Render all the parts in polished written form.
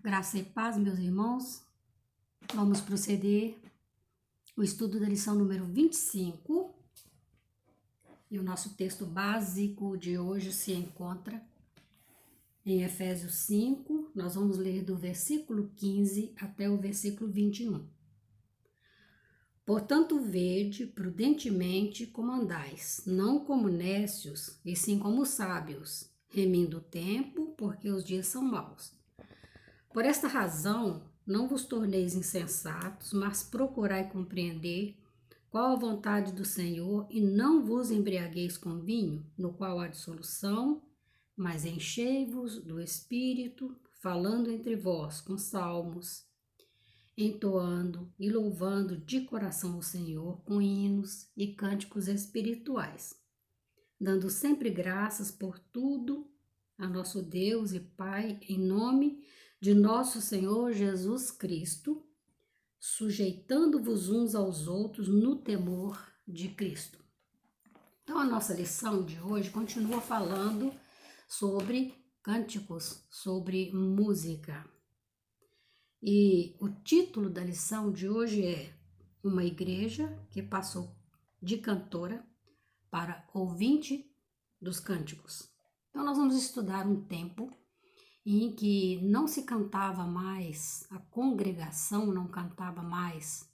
Graça e paz, meus irmãos. Vamos proceder o estudo da lição número 25. E o nosso texto básico de hoje se encontra em Efésios 5. Nós vamos ler do versículo 15 até o versículo 21. Portanto, vede prudentemente como andais, não como nécios, e sim como sábios, remindo o tempo, porque os dias são maus. Por esta razão, não vos torneis insensatos, mas procurai compreender qual a vontade do Senhor, e não vos embriagueis com vinho, no qual há dissolução, mas enchei-vos do Espírito, falando entre vós com salmos, entoando e louvando de coração o Senhor com hinos e cânticos espirituais, dando sempre graças por tudo a nosso Deus e Pai, em nome de nosso Senhor Jesus Cristo, sujeitando-vos uns aos outros no temor de Cristo. Então, a nossa lição de hoje continua falando sobre cânticos, sobre música. E o título da lição de hoje é Uma Igreja que Passou de Cantora para Ouvinte dos Cânticos. Então, nós vamos estudar um tempo em que não se cantava mais, a congregação não cantava mais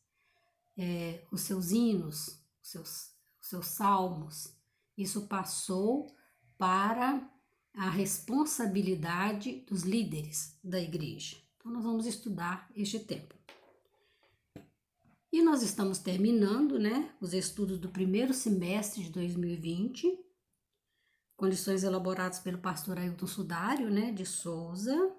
os seus hinos, os seus salmos. Isso passou para a responsabilidade dos líderes da igreja. Então, nós vamos estudar este tempo. E nós estamos terminando, os estudos do primeiro semestre de 2020, com lições elaboradas pelo pastor Ailton Sudário, de Souza.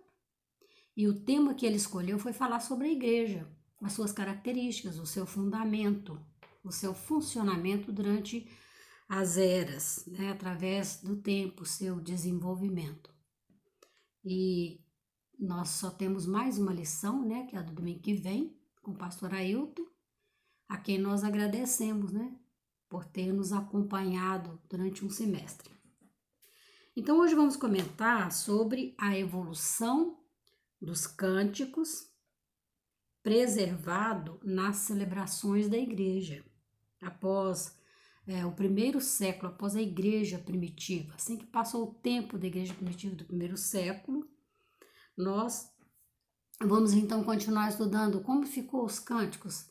E o tema que ele escolheu foi falar sobre a igreja, as suas características, o seu fundamento, o seu funcionamento durante as eras, através do tempo, o seu desenvolvimento. E nós só temos mais uma lição, que é a do domingo que vem, com o pastor Ailton, a quem nós agradecemos, por ter nos acompanhado durante um semestre. Então, hoje vamos comentar sobre a evolução dos cânticos preservado nas celebrações da igreja. Após o primeiro século, após a igreja primitiva, assim que passou o tempo da igreja primitiva do primeiro século, nós vamos então continuar estudando como ficou os cânticos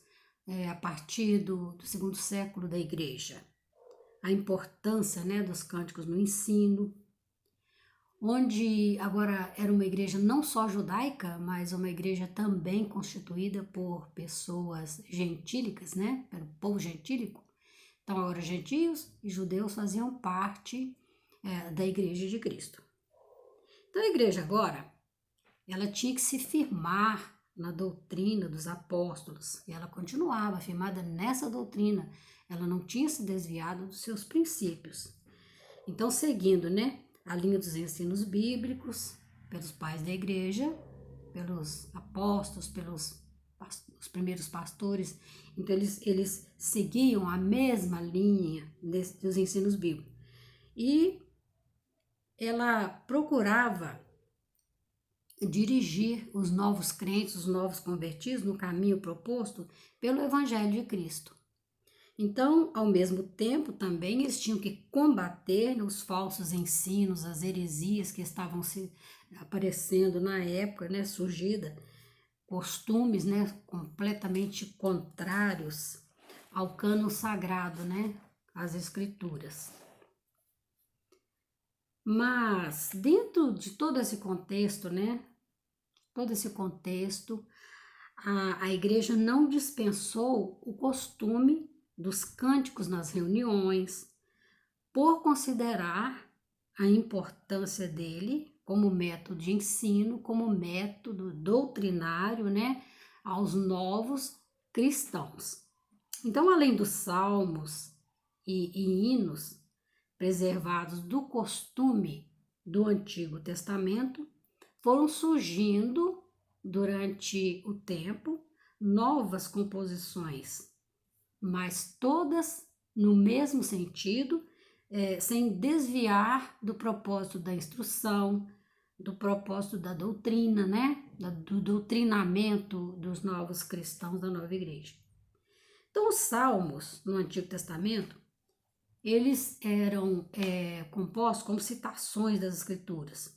a partir do segundo século da igreja. A importância dos cânticos no ensino, onde agora era uma igreja não só judaica, mas uma igreja também constituída por pessoas gentílicas, pelo povo gentílico. Então, agora gentios e judeus faziam parte da igreja de Cristo. Então, a igreja agora, ela tinha que se firmar na doutrina dos apóstolos, e ela continuava firmada nessa doutrina, ela não tinha se desviado dos seus princípios. Então, seguindo, a linha dos ensinos bíblicos, pelos pais da igreja, pelos apóstolos, pelos os primeiros pastores, então eles seguiam a mesma linha dos ensinos bíblicos. E ela procurava dirigir os novos crentes, os novos convertidos no caminho proposto pelo Evangelho de Cristo. Então, ao mesmo tempo, também eles tinham que combater os falsos ensinos, as heresias que estavam se aparecendo na época, surgida, costumes, completamente contrários ao cânon sagrado, às escrituras. Mas, dentro de todo esse contexto, a igreja não dispensou o costume dos cânticos nas reuniões, por considerar a importância dele como método de ensino, como método doutrinário, aos novos cristãos. Então, além dos salmos e hinos preservados do costume do Antigo Testamento, foram surgindo durante o tempo novas composições, mas todas no mesmo sentido, sem desviar do propósito da instrução, do propósito da doutrina, né? Do doutrinamento dos novos cristãos da nova igreja. Então, os salmos no Antigo Testamento, eles eram compostos como citações das Escrituras.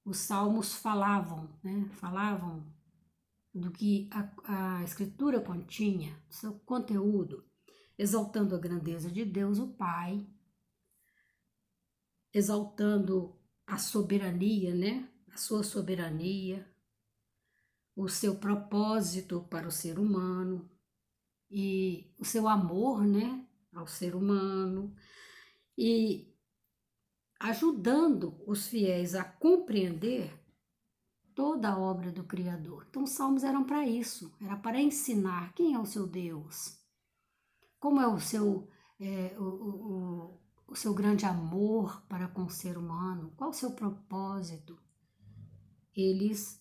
Os salmos falavam, né? Falavam do que a Escritura continha, do seu conteúdo, exaltando a grandeza de Deus, o Pai, exaltando a soberania, né? A sua soberania, o seu propósito para o ser humano e o seu amor, né? Ao ser humano e ajudando os fiéis a compreender toda a obra do Criador. Então, os salmos eram para isso, era para ensinar quem é o seu Deus, como é o seu, o seu grande amor para com o ser humano, qual o seu propósito. Eles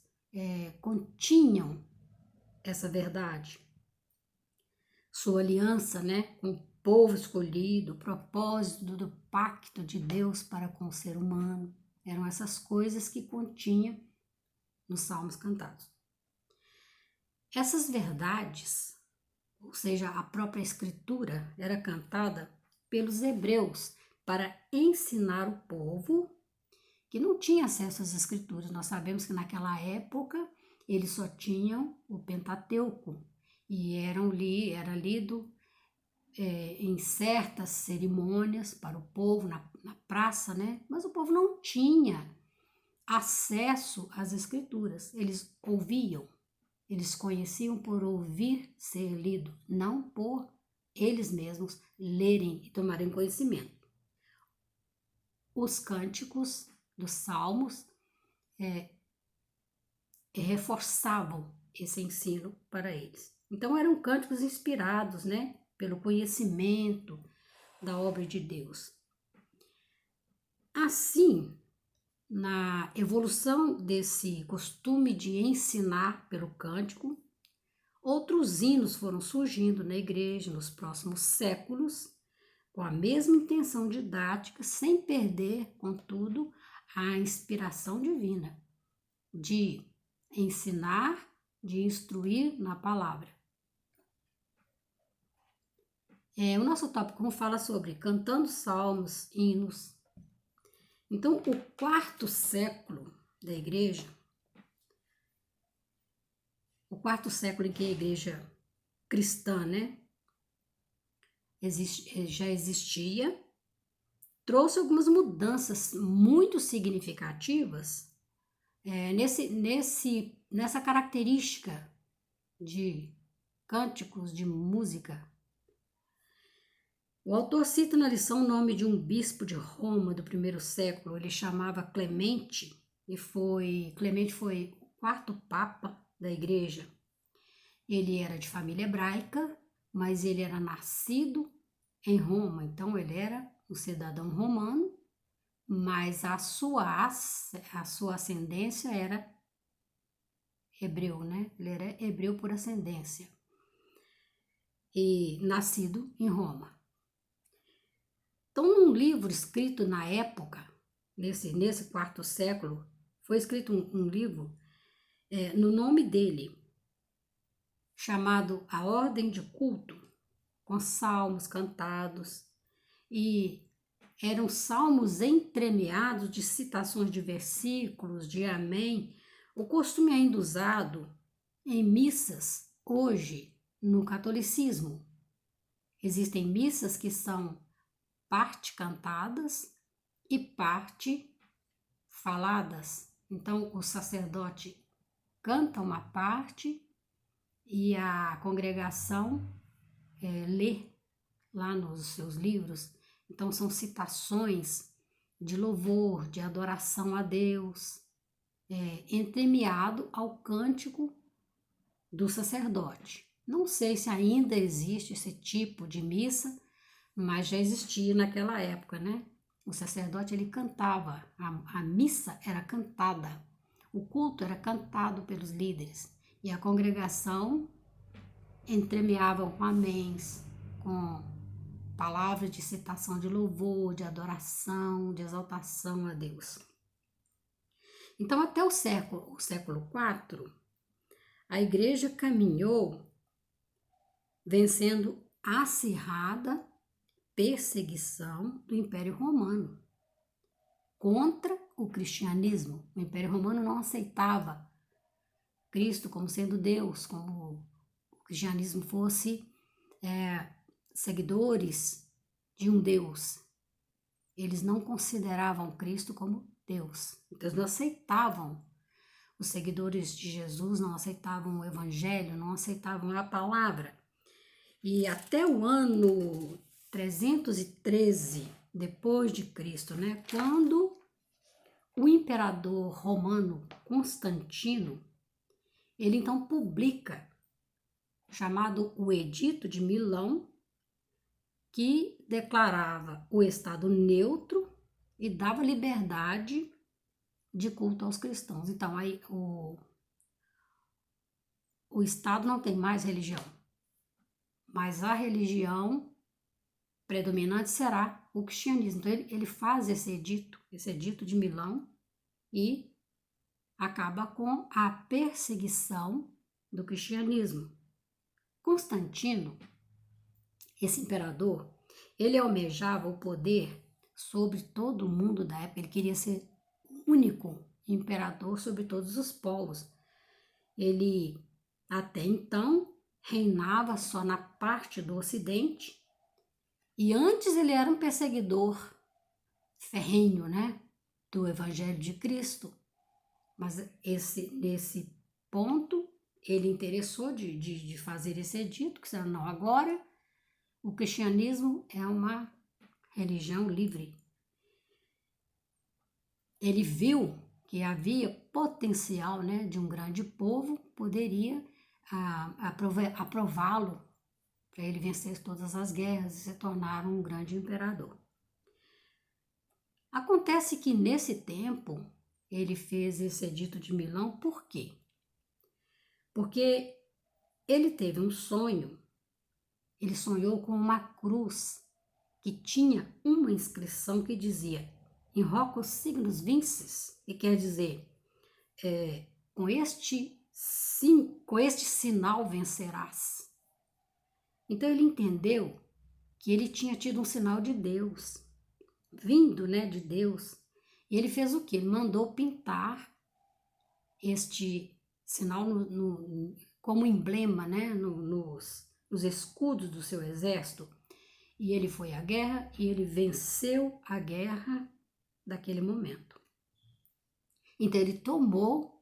continham essa verdade, sua aliança, né, com o povo escolhido, o propósito do pacto de Deus para com o ser humano. Eram essas coisas que continha nos salmos cantados. Essas verdades, ou seja, a própria escritura, era cantada pelos hebreus para ensinar o povo que não tinha acesso às escrituras. Nós sabemos que naquela época eles só tinham o Pentateuco e era lido em certas cerimônias para o povo, na praça, né? Mas o povo não tinha acesso às escrituras. Eles ouviam, eles conheciam por ouvir ser lido, não por eles mesmos lerem e tomarem conhecimento. Os cânticos dos salmos reforçavam esse ensino para eles. Então eram cânticos inspirados, né, pelo conhecimento da obra de Deus. Assim, na evolução desse costume de ensinar pelo cântico, outros hinos foram surgindo na igreja nos próximos séculos, com a mesma intenção didática, sem perder, contudo, a inspiração divina de ensinar, de instruir na palavra. O nosso tópico fala sobre cantando salmos, hinos. Então, o quarto século da igreja, o quarto século em que a igreja cristã, né, já existia, trouxe algumas mudanças muito significativas nessa característica de cânticos, de música. O autor cita na lição o nome de um bispo de Roma do primeiro século. Ele chamava Clemente, Clemente foi o quarto papa da igreja. Ele era de família hebraica, mas ele era nascido em Roma, então ele era um cidadão romano, mas a sua ascendência era hebreu, né? Ele era hebreu por ascendência e nascido em Roma. Então, num livro escrito na época, nesse quarto século, foi escrito um livro no nome dele, chamado A Ordem de Culto, com salmos cantados, e eram salmos entremeados de citações de versículos, de amém, o costume ainda usado em missas hoje no catolicismo. Existem missas que são parte cantadas e parte faladas. Então, o sacerdote canta uma parte e a congregação lê lá nos seus livros. Então, são citações de louvor, de adoração a Deus, entremeado ao cântico do sacerdote. Não sei se ainda existe esse tipo de missa, mas já existia naquela época, né? O sacerdote, ele cantava, a missa era cantada, o culto era cantado pelos líderes, e a congregação entremeava com améns, com palavras de citação de louvor, de adoração, de exaltação a Deus. Então, até o século IV, a igreja caminhou vencendo a acirrada perseguição do Império Romano contra o cristianismo. O Império Romano não aceitava Cristo como sendo Deus, como o cristianismo fosse seguidores de um Deus. Eles não consideravam Cristo como Deus. Então, eles não aceitavam, os seguidores de Jesus não aceitavam o Evangelho, não aceitavam a palavra. E até o ano 313 depois de Cristo, né, quando o imperador romano Constantino, ele então publica, chamado o Edito de Milão, que declarava o Estado neutro e dava liberdade de culto aos cristãos. Então, aí o Estado não tem mais religião, mas a religião predominante será o cristianismo. Então, ele faz esse edito de Milão, e acaba com a perseguição do cristianismo. Constantino, esse imperador, ele almejava o poder sobre todo o mundo da época. Ele queria ser o único imperador sobre todos os povos. Ele, até então, reinava só na parte do Ocidente, e antes ele era um perseguidor ferrenho, né, do Evangelho de Cristo. Mas nesse ponto, ele interessou de fazer esse edito, que não, agora o cristianismo é uma religião livre. Ele viu que havia potencial, né, de um grande povo, poderia aprová-lo para ele vencer todas as guerras e se tornar um grande imperador. Acontece que nesse tempo ele fez esse edito de Milão. Por quê? Porque ele teve um sonho. Ele sonhou com uma cruz que tinha uma inscrição que dizia: "In hoc signos vinces", que quer dizer, com este sinal vencerás. Então ele entendeu que ele tinha tido um sinal de Deus, vindo, né, de Deus. E ele fez o quê? Ele mandou pintar este sinal como emblema, né, nos escudos do seu exército. E ele foi à guerra e ele venceu a guerra daquele momento. Então ele tomou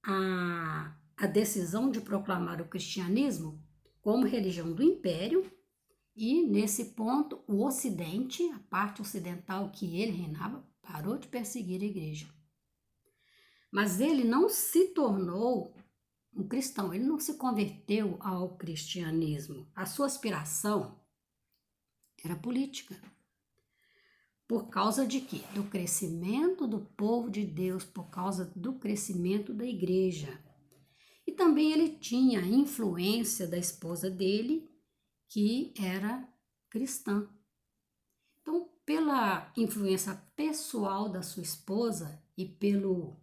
a decisão de proclamar o cristianismo como religião do império, e nesse ponto o Ocidente, a parte ocidental que ele reinava, parou de perseguir a igreja. Mas ele não se tornou um cristão, ele não se converteu ao cristianismo. A sua aspiração era política. Por causa de quê? Do crescimento do povo de Deus, por causa do crescimento da igreja. E também ele tinha a influência da esposa dele, que era cristã. Então, pela influência pessoal da sua esposa e pela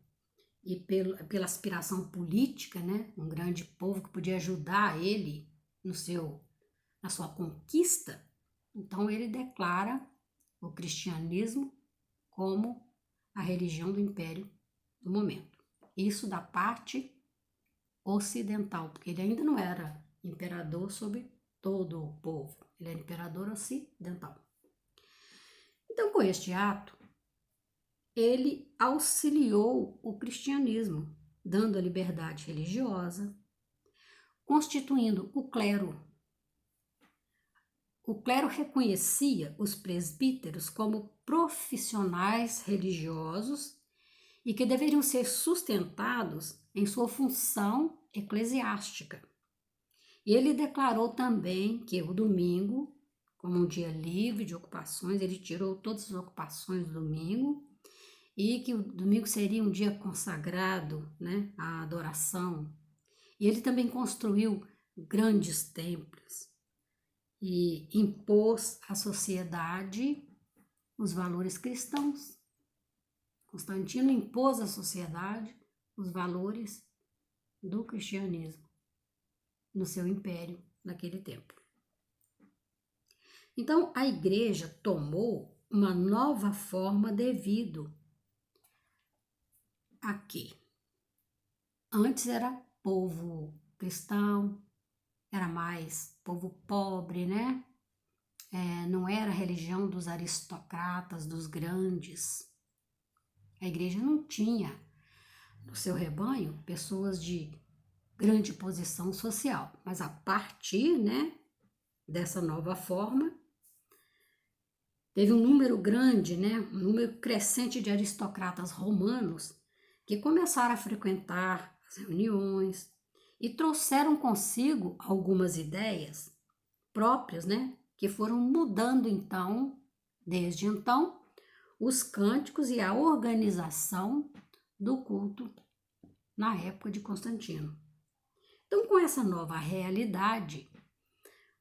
aspiração política, né, um grande povo que podia ajudar ele na sua conquista, então ele declara o cristianismo como a religião do império do momento. Isso da parte ocidental, porque ele ainda não era imperador sobre todo o povo, ele era imperador ocidental. Então, com este ato, ele auxiliou o cristianismo, dando a liberdade religiosa, constituindo o clero. O clero reconhecia os presbíteros como profissionais religiosos e que deveriam ser sustentados em sua função eclesiástica. E ele declarou também que o domingo, como um dia livre de ocupações, ele tirou todas as ocupações do domingo, e que o domingo seria um dia consagrado, né, à adoração. E ele também construiu grandes templos e impôs à sociedade os valores cristãos. Constantino impôs à sociedade os valores do cristianismo no seu império naquele tempo. Então, a igreja tomou uma nova forma devido a que antes era povo cristão, era mais povo pobre, né? Não era a religião dos aristocratas, dos grandes. A igreja não tinha no seu rebanho pessoas de grande posição social, mas a partir, né, dessa nova forma, teve um número grande, né, um número crescente de aristocratas romanos que começaram a frequentar as reuniões e trouxeram consigo algumas ideias próprias, né, que foram mudando desde então, os cânticos e a organização do culto na época de Constantino. Então, com essa nova realidade,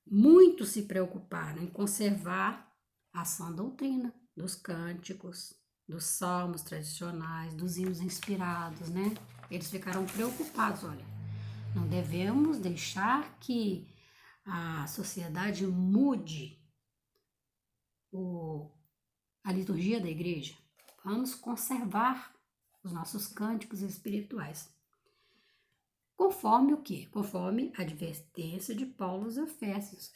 muitos se preocuparam em conservar a sã doutrina dos cânticos, dos salmos tradicionais, dos hinos inspirados, né? Eles ficaram preocupados, olha, não devemos deixar que a sociedade mude a liturgia da igreja. Vamos conservar os nossos cânticos espirituais. Conforme o quê? Conforme a advertência de Paulo aos Efésios,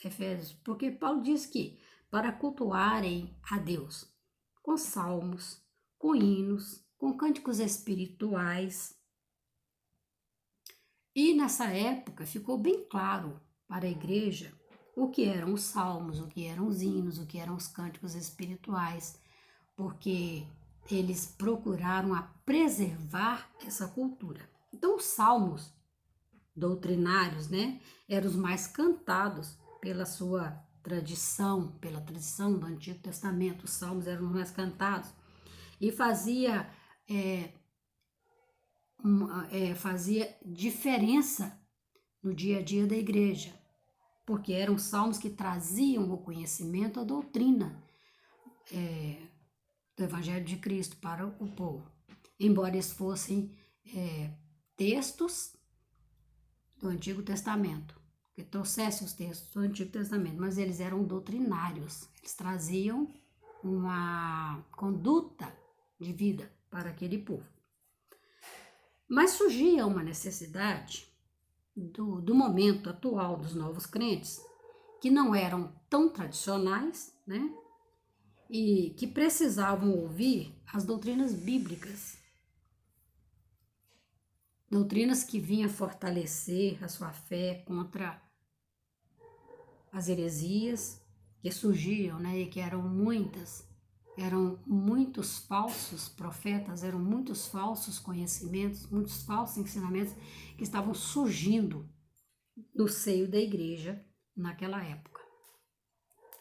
porque Paulo diz que para cultuarem a Deus com salmos, com hinos, com cânticos espirituais. E nessa época ficou bem claro para a igreja o que eram os salmos, o que eram os hinos, o que eram os cânticos espirituais, porque eles procuraram a preservar essa cultura. Então, os salmos doutrinários, né, eram os mais cantados pela sua tradição, pela tradição do Antigo Testamento. Os salmos eram os mais cantados e fazia diferença no dia a dia da igreja, porque eram salmos que traziam o conhecimento, a doutrina do Evangelho de Cristo para o povo, embora eles fossem textos do Antigo Testamento, que trouxessem os textos do Antigo Testamento, mas eles eram doutrinários, eles traziam uma conduta de vida para aquele povo. Mas surgia uma necessidade do momento atual dos novos crentes, que não eram tão tradicionais, né? E que precisavam ouvir as doutrinas bíblicas, doutrinas que vinham fortalecer a sua fé contra as heresias que surgiam, né? E que eram muitos falsos profetas, eram muitos falsos conhecimentos, muitos falsos ensinamentos que estavam surgindo no seio da igreja naquela época.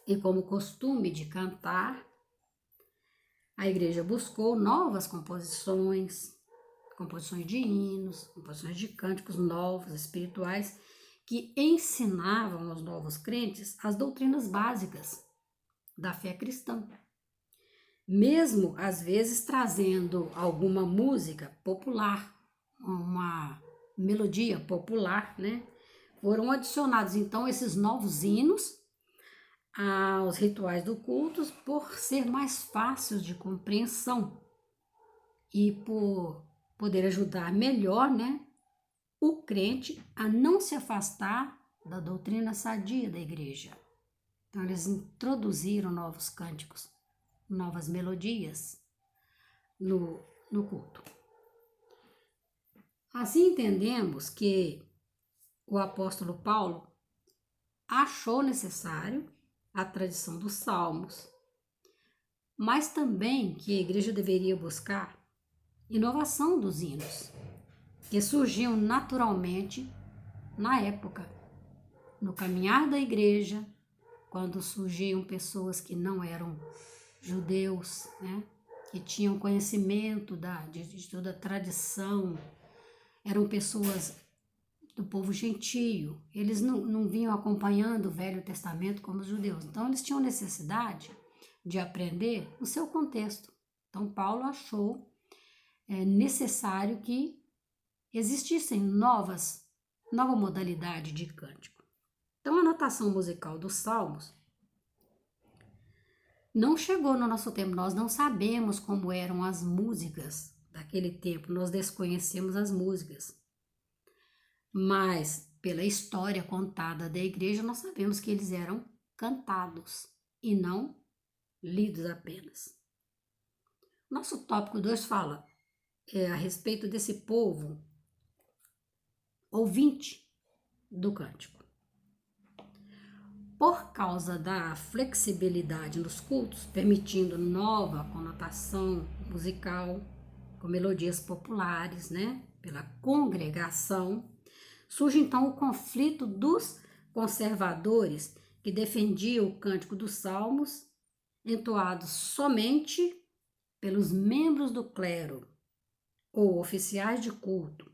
E como costume de cantar, a igreja buscou novas composições de hinos, composições de cânticos novos, espirituais, que ensinavam aos novos crentes as doutrinas básicas da fé cristã. Mesmo, às vezes, trazendo alguma música popular, uma melodia popular, né? Foram adicionados, então, esses novos hinos aos rituais do culto por ser mais fáceis de compreensão e por poder ajudar melhor, né, o crente a não se afastar da doutrina sadia da igreja. Então, eles introduziram novos cânticos, novas melodias no culto. Assim entendemos que o apóstolo Paulo achou necessário a tradição dos salmos, mas também que a igreja deveria buscar inovação dos hinos, que surgiam naturalmente na época, no caminhar da igreja, quando surgiam pessoas que não eram judeus, né, que tinham conhecimento de toda a tradição, eram pessoas do povo gentio, eles não vinham acompanhando o Velho Testamento como os judeus, então eles tinham necessidade de aprender no seu contexto. Então Paulo achou é necessário que existissem nova modalidade de cântico. Então, a notação musical dos salmos não chegou no nosso tempo, nós não sabemos como eram as músicas daquele tempo, nós desconhecemos as músicas. Mas, pela história contada da igreja, nós sabemos que eles eram cantados e não lidos apenas. Nosso tópico 2 fala a respeito desse povo ouvinte do cântico. Por causa da flexibilidade nos cultos, permitindo nova conotação musical, com melodias populares, né, pela congregação, surge então o conflito dos conservadores que defendiam o cântico dos salmos, entoados somente pelos membros do clero ou oficiais de culto.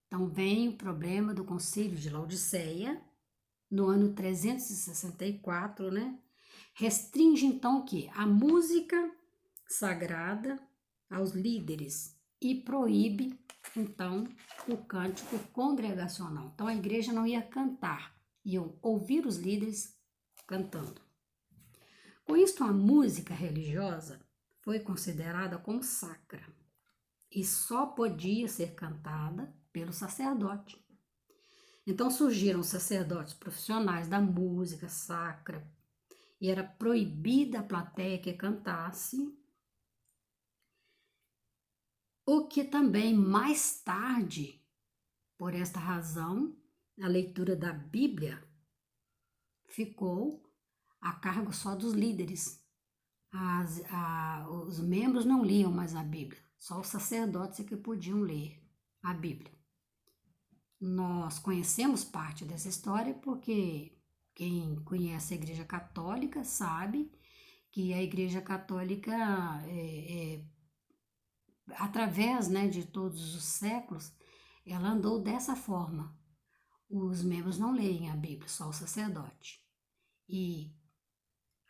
Então vem o problema do Concílio de Laodiceia, no ano 364, né? Restringe então o quê? A música sagrada aos líderes e proíbe então o cântico congregacional. Então a igreja não ia cantar, iam ouvir os líderes cantando. Com isso, a música religiosa foi considerada como sacra e só podia ser cantada pelo sacerdote. Então surgiram sacerdotes profissionais da música sacra e era proibida a plateia que cantasse, o que também mais tarde, por esta razão, a leitura da Bíblia ficou a cargo só dos líderes. Os membros não liam mais a Bíblia, só os sacerdotes é que podiam ler a Bíblia. Nós conhecemos parte dessa história porque quem conhece a Igreja Católica sabe que a Igreja Católica, através, né, de todos os séculos, ela andou dessa forma. Os membros não leem a Bíblia, só o sacerdote. E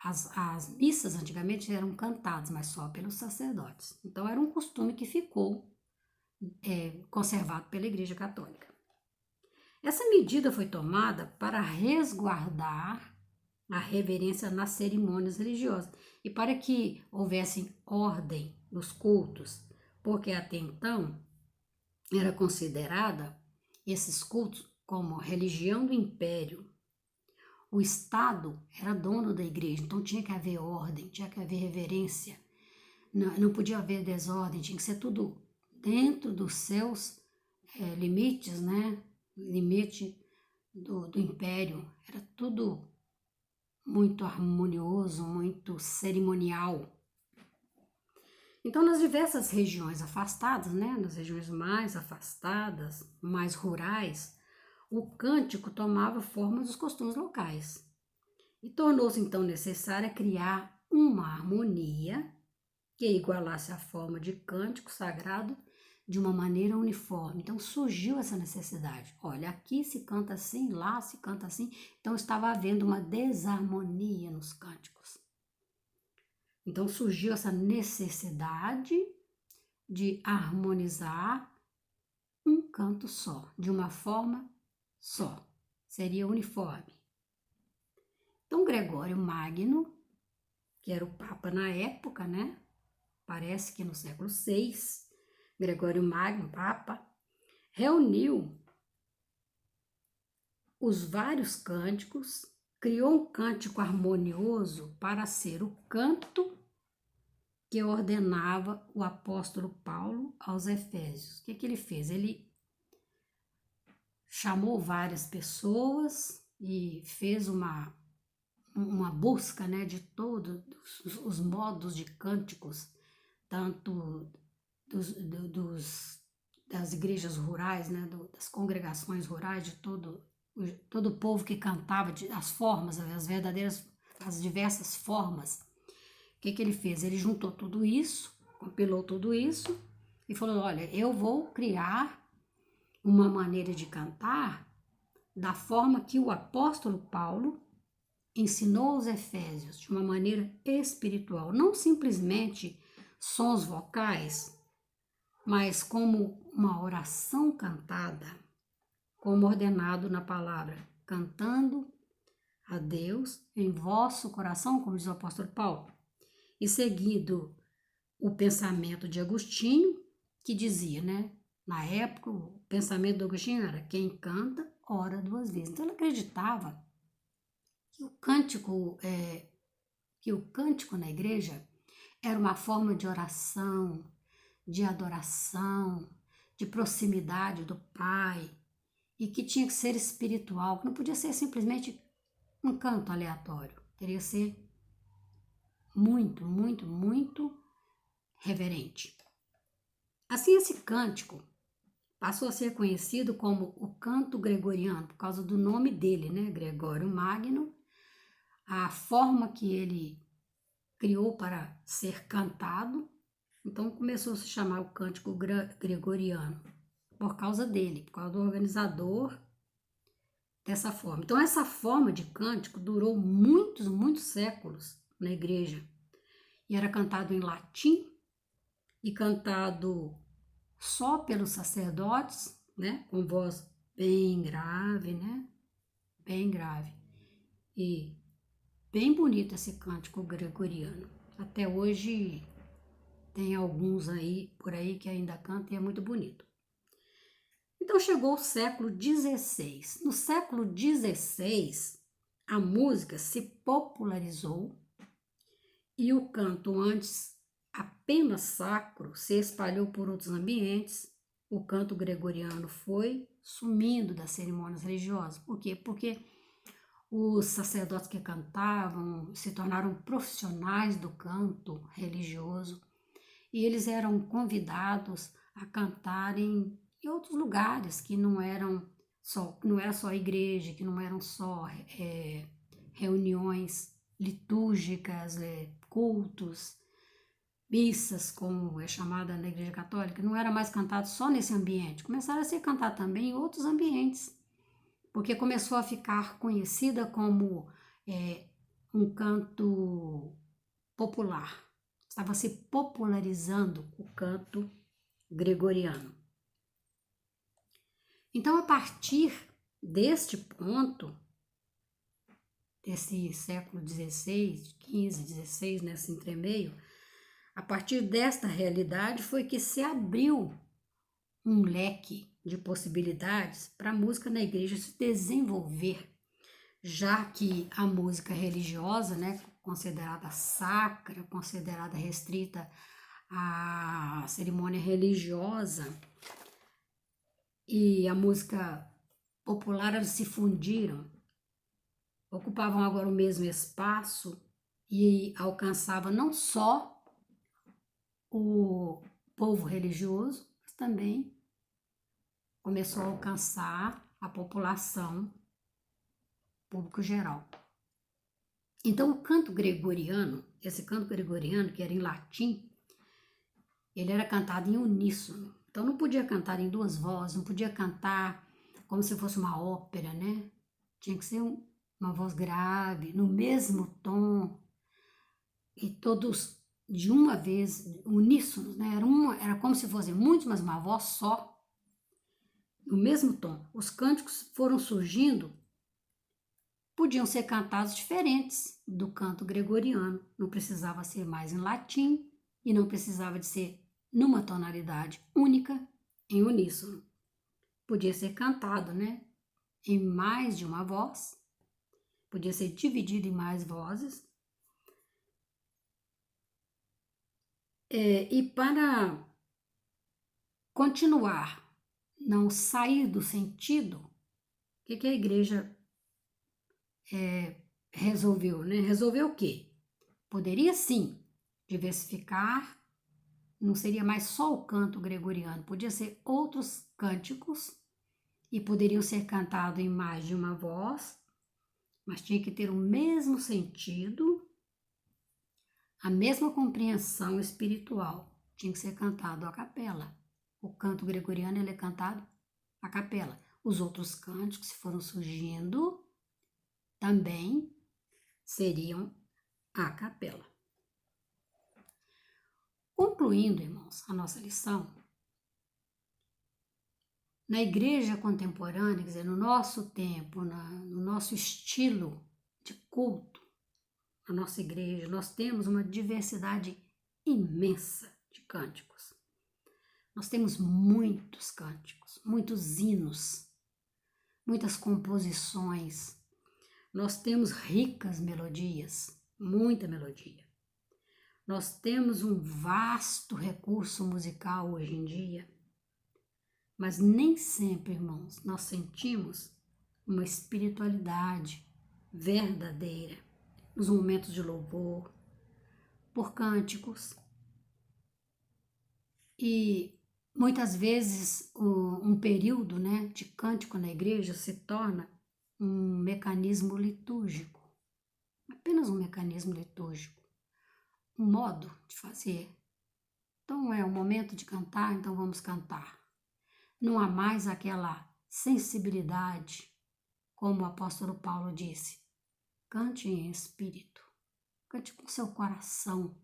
as missas antigamente eram cantadas, mas só pelos sacerdotes. Então era um costume que ficou conservado pela Igreja Católica. Essa medida foi tomada para resguardar a reverência nas cerimônias religiosas e para que houvesse ordem nos cultos, porque até então era considerada esses cultos como religião do império. O Estado era dono da igreja, então tinha que haver ordem, tinha que haver reverência, não podia haver desordem, tinha que ser tudo dentro dos seus limites, né? Limite do império, era tudo muito harmonioso, muito cerimonial. Então, nas diversas regiões afastadas, né, nas regiões mais afastadas, mais rurais, o cântico tomava forma dos costumes locais. E tornou-se então necessário criar uma harmonia que igualasse a forma de cântico sagrado de uma maneira uniforme. Então surgiu essa necessidade. Olha, aqui se canta assim, lá se canta assim. Então estava havendo uma desarmonia nos cânticos. Então surgiu essa necessidade de harmonizar um canto só, de uma forma só. Seria uniforme. Então Gregório Magno, que era o Papa na época, né? Parece que no século VI, Gregório Magno, Papa, reuniu os vários cânticos, criou um cântico harmonioso para ser o canto que ordenava o apóstolo Paulo aos Efésios. O que ele fez? Ele chamou várias pessoas e fez uma busca, né, de todos os modos de cânticos, tanto das igrejas rurais, né, das congregações rurais, de todo o povo que cantava, as formas, as diversas formas. O que ele fez? Ele juntou tudo isso, compilou tudo isso e falou, olha, eu vou criar uma maneira de cantar da forma que o apóstolo Paulo ensinou aos Efésios, de uma maneira espiritual, não simplesmente sons vocais, mas como uma oração cantada, como ordenado na palavra, cantando a Deus em vosso coração, como diz o apóstolo Paulo, e seguido o pensamento de Agostinho, que dizia, né? Na época, o pensamento do Agostinho era: quem canta, ora duas vezes. Então, ele acreditava que o cântico na igreja era uma forma de oração, de adoração, de proximidade do Pai, e que tinha que ser espiritual, que não podia ser simplesmente um canto aleatório. Teria que ser muito, muito, muito reverente. Assim, esse cântico passou a ser conhecido como o canto gregoriano, por causa do nome dele, né? Gregório Magno, a forma que ele criou para ser cantado. Então começou a se chamar o cântico gregoriano, por causa dele, por causa do organizador dessa forma. Então essa forma de cântico durou muitos, muitos séculos na igreja. E era cantado em latim e cantado só pelos sacerdotes, né, com voz bem grave, né, bem grave. E bem bonito esse cântico gregoriano. Até hoje tem alguns aí por aí que ainda cantam e é muito bonito. Então chegou o século XVI. No século XVI, a música se popularizou e o canto antes apenas sacro se espalhou por outros ambientes. O canto gregoriano foi sumindo das cerimônias religiosas. Por quê? Porque os sacerdotes que cantavam se tornaram profissionais do canto religioso e eles eram convidados a cantarem em outros lugares que não era só a igreja, que não eram só reuniões litúrgicas, cultos, missas, como é chamada na Igreja Católica, não era mais cantado só nesse ambiente, começaram a ser cantado também em outros ambientes, porque começou a ficar conhecida como um canto popular. Estava se popularizando o canto gregoriano. Então, a partir deste ponto, desse século XVI, XV, XVI, nesse entremeio, a partir desta realidade foi que se abriu um leque de possibilidades para a música na igreja se desenvolver, já que a música religiosa, né, considerada sacra, considerada restrita à cerimônia religiosa, e a música popular, elas se fundiram, ocupavam agora o mesmo espaço e alcançava não só o povo religioso, mas também começou a alcançar a população, público geral. Então, o canto gregoriano, esse canto gregoriano, que era em latim, ele era cantado em uníssono. Então, não podia cantar em duas vozes, não podia cantar como se fosse uma ópera, né? Tinha que ser uma voz grave, no mesmo tom, e todos de uma vez, uníssonos, né? Era como se fossem muitos, mas uma voz só, no mesmo tom. Os cânticos foram surgindo, podiam ser cantados diferentes do canto gregoriano. Não precisava ser mais em latim e não precisava de ser numa tonalidade única, em uníssono. Podia ser cantado, né? Em mais de uma voz, podia ser dividido em mais vozes. E para continuar, não sair do sentido, o que a igreja resolveu, né? Resolveu o quê? Poderia sim diversificar, não seria mais só o canto gregoriano, podia ser outros cânticos e poderiam ser cantados em mais de uma voz, mas tinha que ter o mesmo sentido, a mesma compreensão espiritual. Tinha que ser cantado a capela. O canto gregoriano ele é cantado a capela. Os outros cânticos, se foram surgindo, também seriam a capela. Concluindo, irmãos, a nossa lição, Na igreja contemporânea, quer dizer, no nosso tempo, no nosso estilo de culto, na nossa igreja, nós temos uma diversidade imensa de cânticos. Nós temos muitos cânticos, muitos hinos, muitas composições. Nós temos ricas melodias, muita melodia. Nós temos um vasto recurso musical hoje em dia, mas nem sempre, irmãos, nós sentimos uma espiritualidade verdadeira nos momentos de louvor, por cânticos. E muitas vezes um período, né, de cântico na igreja se torna um mecanismo litúrgico, apenas um mecanismo litúrgico, um modo de fazer. Então é o momento de cantar, então vamos cantar. Não há mais aquela sensibilidade, como o apóstolo Paulo disse. Cante em espírito, cante com seu coração,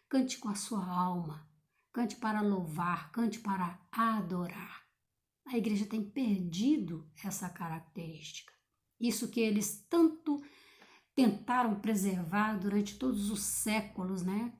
cante com a sua alma, cante para louvar, cante para adorar. A igreja tem perdido essa característica. Isso que eles tanto tentaram preservar durante todos os séculos, né?